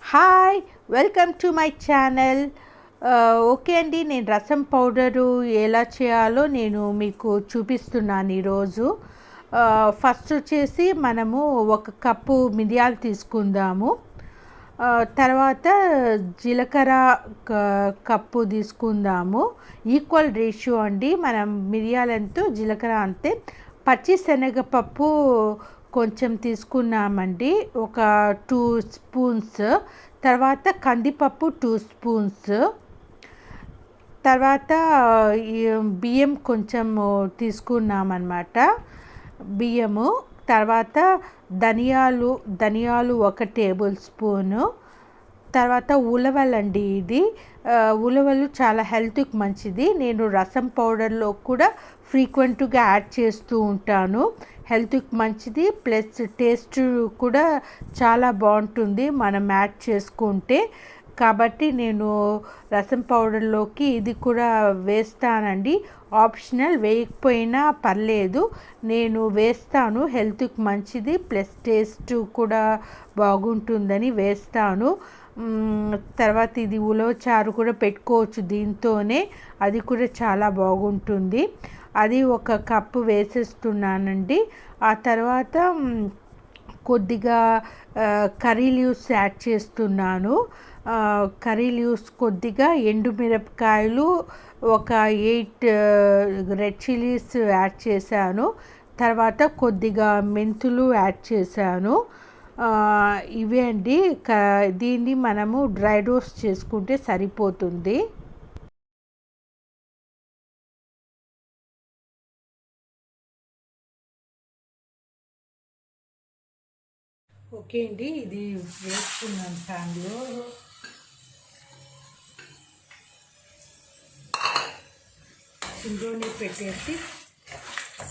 Hi, welcome to my channel. Okay అండి, నేను రసం పౌడరు ఎలా చేయాలో నేను మీకు చూపిస్తున్నాను ఈరోజు. ఫస్ట్ వచ్చేసి మనము 1 కప్పు మిరియాలు తీసుకుందాము. తర్వాత జీలకర్ర కప్పు తీసుకుందాము. ఈక్వల్ రేషియో అండి, మనం మిరియాలు ఎంతో జీలకర్ర అంతే. పచ్చి శనగపప్పు కొంచెం తీసుకున్నామండి, ఒక 2 స్పూన్స్. తర్వాత కందిపప్పు 2 స్పూన్స్. తర్వాత బియ్యం కొంచెం తీసుకున్నామన్నమాట, బియ్యము. తర్వాత ధనియాలు 1 టేబుల్ స్పూను. తర్వాత ఉలవలండి, ఇది ఉలవలు చాలా హెల్త్కి మంచిది. నేను రసం పౌడర్లో కూడా ఫ్రీక్వెంట్గా యాడ్ చేస్తూ ఉంటాను. హెల్త్కి మంచిది, ప్లస్ టేస్ట్ కూడా చాలా బాగుంటుంది మనం యాడ్ చేసుకుంటే. కాబట్టి నేను రసం పౌడర్లోకి ఇది కూడా వేస్తానండి. ఆప్షనల్, వేయకపోయినా పర్లేదు, నేను వేస్తాను. హెల్త్కి మంచిది, ప్లస్ టేస్ట్ కూడా బాగుంటుందని వేస్తాను. తర్వాత ఇది ఉలవచారు కూడా పెట్టుకోవచ్చు దీంతోనే, అది కూడా చాలా బాగుంటుంది. అది 1 కప్పు వేసేస్తున్నానండి. ఆ తర్వాత కొద్దిగా కర్రీ లీవ్స్ యాడ్ చేస్తున్నాను. కర్రీ లీవ్స్ కొద్దిగా, ఎండుమిరపకాయలు ఒక 8 రెడ్ చిల్లీస్ యాడ్ చేశాను. తర్వాత కొద్దిగా మెంతులు యాడ్ చేశాను. ఇవే అండి. దీన్ని మనము డ్రై రోస్ట్ చేసుకుంటే సరిపోతుంది. ఓకే అండి, ఇది వేసుకున్నాను ప్యాన్లో.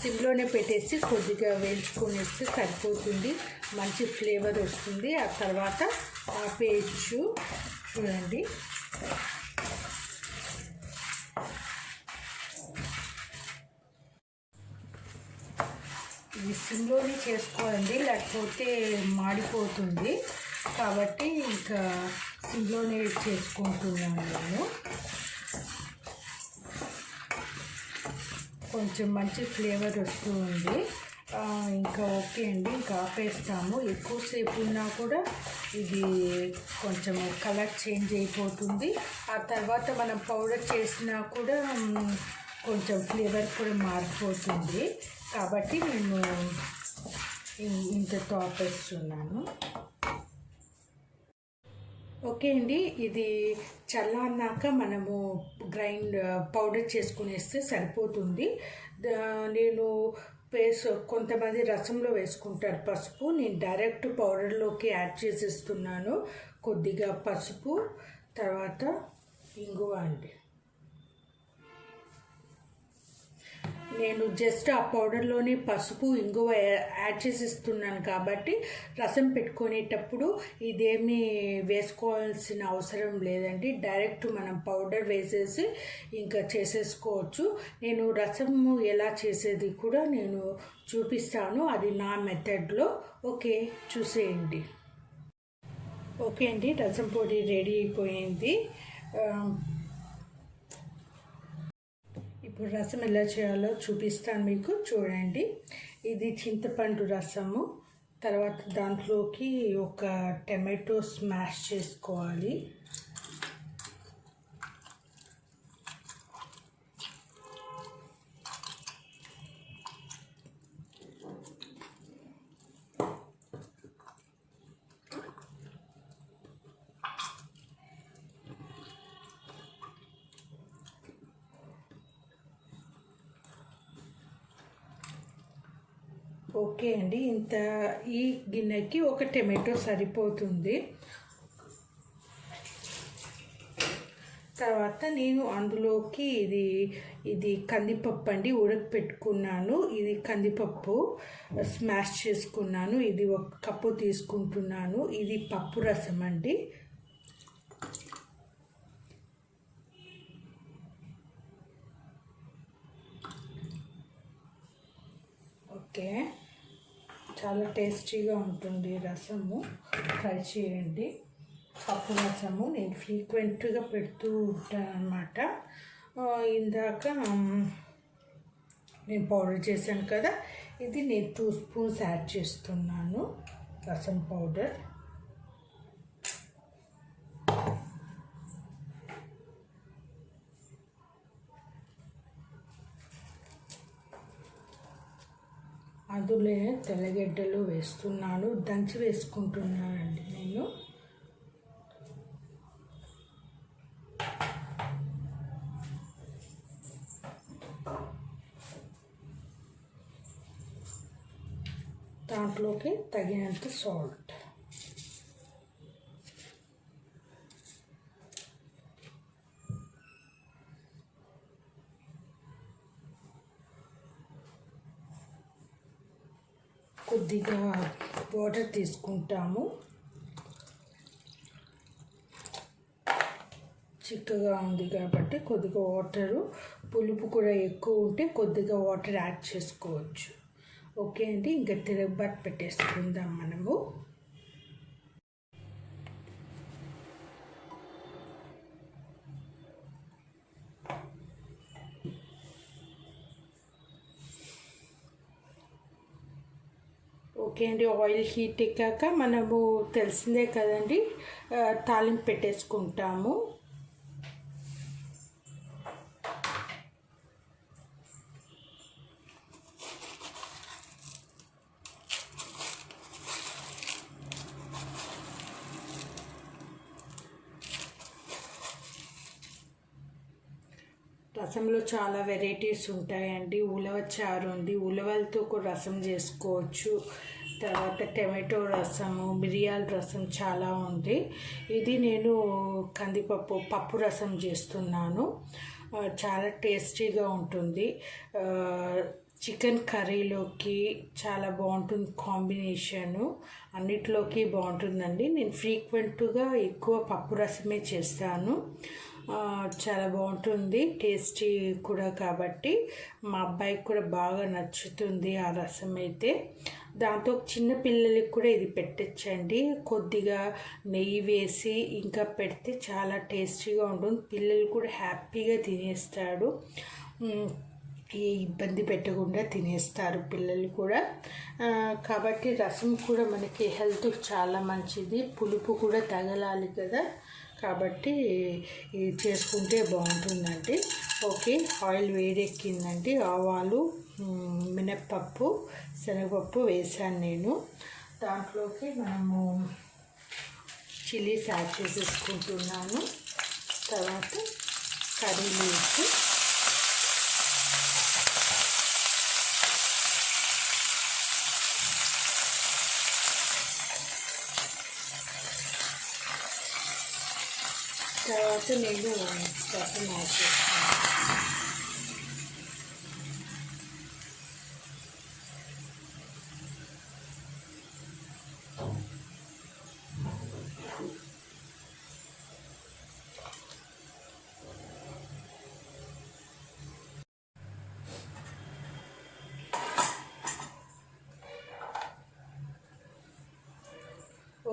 సిమ్లోనే పెట్టేసి కొద్దిగా వేయించుకొనేస్తే సరిపోతుంది, మంచి ఫ్లేవర్ వస్తుంది. ఆ తర్వాత ఆపేయచ్చు. చూడండి, ఇది సిమ్లోనే చేసుకోవాలండి, లేకపోతే మాడిపోతుంది. కాబట్టి ఇంకా సిమ్లోనే చేసుకుంటున్నాను నేను. కొంచెం మంచి ఫ్లేవర్ వస్తూ ఉంది. ఇంకా ఓకే అండి, ఇంకా ఆపేస్తాము. ఎక్కువసేపు ఉన్నా కూడా ఇది కొంచెం కలర్ చేంజ్ అయిపోతుంది. ఆ తర్వాత మనం పౌడర్ చేసినా కూడా కొంచెం ఫ్లేవర్ కూడా మారిపోతుంది. కాబట్టి నేను ఇంతతో ఆపేస్తున్నాను. ఓకే అండి, ఇది చల్లారినాక మనము పౌడర్ చేసుకునేస్తే సరిపోతుంది. నేను కొంతమంది రసంలో వేసుకుంటారు పసుపు, నేను డైరెక్ట్ పౌడర్లోకి యాడ్ చేసేస్తున్నాను. కొద్దిగా పసుపు, తర్వాత ఇంగువ అండి. నేను జస్ట్ ఆ పౌడర్లోనే పసుపు ఇంగువ యాడ్ చేసిస్తున్నాను కాబట్టి రసం పెట్టుకునేటప్పుడు ఇదేమీ వేసుకోవాల్సిన అవసరం లేదండి. డైరెక్ట్ మనం పౌడర్ వేసేసి ఇంకా చేసేసుకోవచ్చు. నేను రసము ఎలా చేసేది కూడా నేను చూపిస్తాను, అది నా మెథడ్లో. ఓకే, చూసేయండి. ఓకే అండి, రసం పొడి రెడీ అయిపోయింది. ఇప్పుడు రసం ఎలా చేయాలో చూపిస్తాను మీకు, చూడండి. ఇది చింతపండు రసము. తర్వాత దాంట్లోకి 1 టమాటో స్మాష్ చేసుకోవాలి. ఓకే అండి, ఈ గిన్నెకి 1 టమాటో సరిపోతుంది. తర్వాత నేను అందులోకి ఇది కందిపప్పు అండి, ఉడకపెట్టుకున్నాను. ఇది కందిపప్పు స్మాష్ చేసుకున్నాను. ఇది 1 కప్పు తీసుకుంటున్నాను. ఇది పప్పు రసం అండి. ఓకే, చాలా టేస్టీగా ఉంటుంది రసము, ట్రై చేయండి. పప్పు రసము నేను ఫ్రీక్వెంట్గా పెడుతూ ఉంటాను అన్నమాట. ఇందాక నేను పౌడర్ చేశాను కదా, ఇది నేను 2 స్పూన్స్ యాడ్ చేస్తున్నాను రసం పౌడర్. అందులో తెల్లగడ్డలు వేస్తున్నాను, దంచి వేసుకుంటున్నానండి నేను. దాంట్లోకి తగినంత సాల్ట్. కొద్దిగా వాటర్ తీసుకుంటాము, చిక్కగా ఉంది కాబట్టి కొద్దిగా వాటరు. పులుపు కూడా ఎక్కువ ఉంటే కొద్దిగా వాటర్ యాడ్ చేసుకోవచ్చు. ఓకే అండి, ఇంకా తిరగబాటు పెట్టేసుకుందాం మనము. ఓకే అండి, ఆయిల్ హీట్ ఎక్కాక మనము తెలిసిందే కదండి, తాలింపు పెట్టేసుకుంటాము. రసంలో చాలా వెరైటీస్ ఉంటాయండి. ఉలవచారు ఉంది, ఉలవలతో కూడా రసం చేసుకోవచ్చు. తర్వాత టమాటో రసము, మిరియాల రసం చాలా ఉంది. ఇది నేను పప్పు రసం చేస్తున్నాను. చాలా టేస్టీగా ఉంటుంది. చికెన్ కర్రీలోకి చాలా బాగుంటుంది కాంబినేషను, అన్నిట్లోకి బాగుంటుందండి. నేను ఫ్రీక్వెంట్గా ఎక్కువ పప్పు రసమే చేస్తాను. చాలా బాగుంటుంది, టేస్టీ కూడా కాబట్టి మా అబ్బాయికి కూడా బాగా నచ్చుతుంది ఆ రసం అయితే. దాంతో చిన్న పిల్లలకి కూడా ఇది పెట్టచ్చండి. కొద్దిగా నెయ్యి వేసి ఇంకా పెడితే చాలా టేస్టీగా ఉంటుంది. పిల్లలు కూడా హ్యాపీగా తినేస్తాడు, ఏ ఇబ్బంది పెట్టకుండా తినేస్తారు పిల్లలు కూడా. కాబట్టి రసం కూడా మనకి హెల్త్కి చాలా మంచిది. పులుపు కూడా తగలాలి కదా, కాబట్టి ఇది చేసుకుంటే బాగుంటుందండి. ఓకే, ఆయిల్ వేడెక్కిందండి. ఆవాలు, మినప్పప్పు, శనగపప్పు వేసాను నేను. దాంట్లోకి మనము చిల్లీస్ యాడ్ చేసేసుకుంటున్నాను. తర్వాత కర్రీ లీవ్స్, తర్వాత నేను రసం యాడ్ చేస్తాను.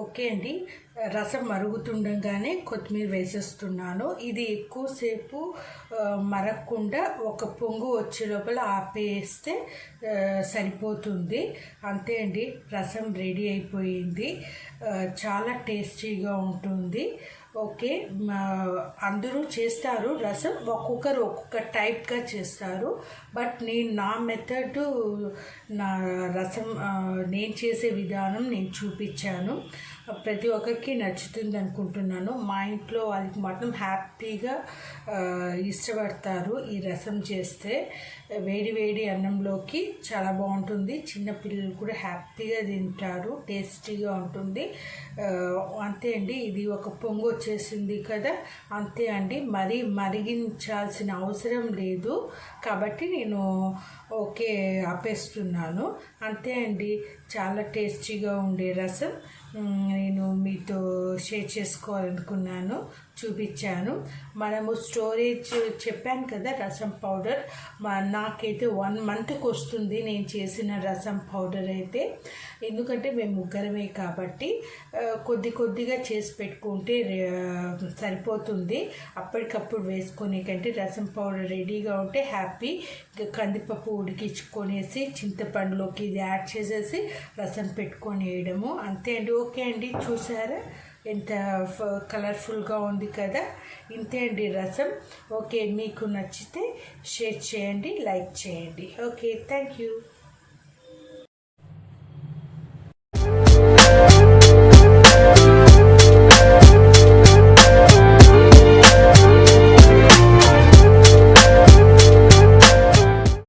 ఓకే అండి, రసం మరుగుతుండగానే కొత్తిమీర వేసేస్తున్నాను. ఇది ఎక్కువసేపు మరగకుండా ఒక పొంగు వచ్చే లోపల ఆపేస్తే సరిపోతుంది. అంతే అండి, రసం రెడీ అయిపోయింది. చాలా టేస్టీగా ఉంటుంది. ఓకే, అందరూ చేస్తారు రసం, ఒక్కొక్కరు ఒక్కొక్క టైప్గా చేస్తారు. బట్ నా మెథడ్, నా రసం నేను చేసే విధానం నేను చూపించాను. ప్రతి ఒక్కరికి నచ్చుతుంది అనుకుంటున్నాను. మా ఇంట్లో వాళ్ళకి మాత్రం హ్యాపీగా ఇష్టపడతారు ఈ రసం చేస్తే. వేడి వేడి అన్నంలోకి చాలా బాగుంటుంది. చిన్నపిల్లలు కూడా హ్యాపీగా తింటారు, టేస్టీగా ఉంటుంది. అంతే అండి, ఇది ఒక పొంగు వచ్చేసింది కదా, అంతే అండి. మరీ మరిగించాల్సిన అవసరం లేదు కాబట్టి నేను ఓకే ఆపేస్తున్నాను. అంతే అండి, చాలా టేస్టీగా ఉండే రసం నేను మీతో షేర్ చేసుకోవాలనుకున్నాను. చూపించాను. మనము స్టోరేజ్ చెప్పాను కదా, రసం పౌడర్ నాకైతే 1 మంత్కి వస్తుంది నేను చేసిన రసం పౌడర్ అయితే. ఎందుకంటే మేము ముగ్గురమే కాబట్టి కొద్దిగా చేసి పెట్టుకుంటే సరిపోతుంది. అప్పటికప్పుడు వేసుకునే కంటే రసం పౌడర్ రెడీగా ఉంటే హ్యాపీ. కందిపప్పు ఉడికించుకొనేసి చింతపండులోకి ఇది యాడ్ చేసేసి రసం పెట్టుకొని వేయడము అంతే అండి. ఓకే అండి, చూసారా ఎంత కలర్ఫుల్గా ఉంది కదా. ఇంతే అండి రసం. ఓకే, మీకు నచ్చితే షేర్ చేయండి, లైక్ చేయండి. Okay, thank you.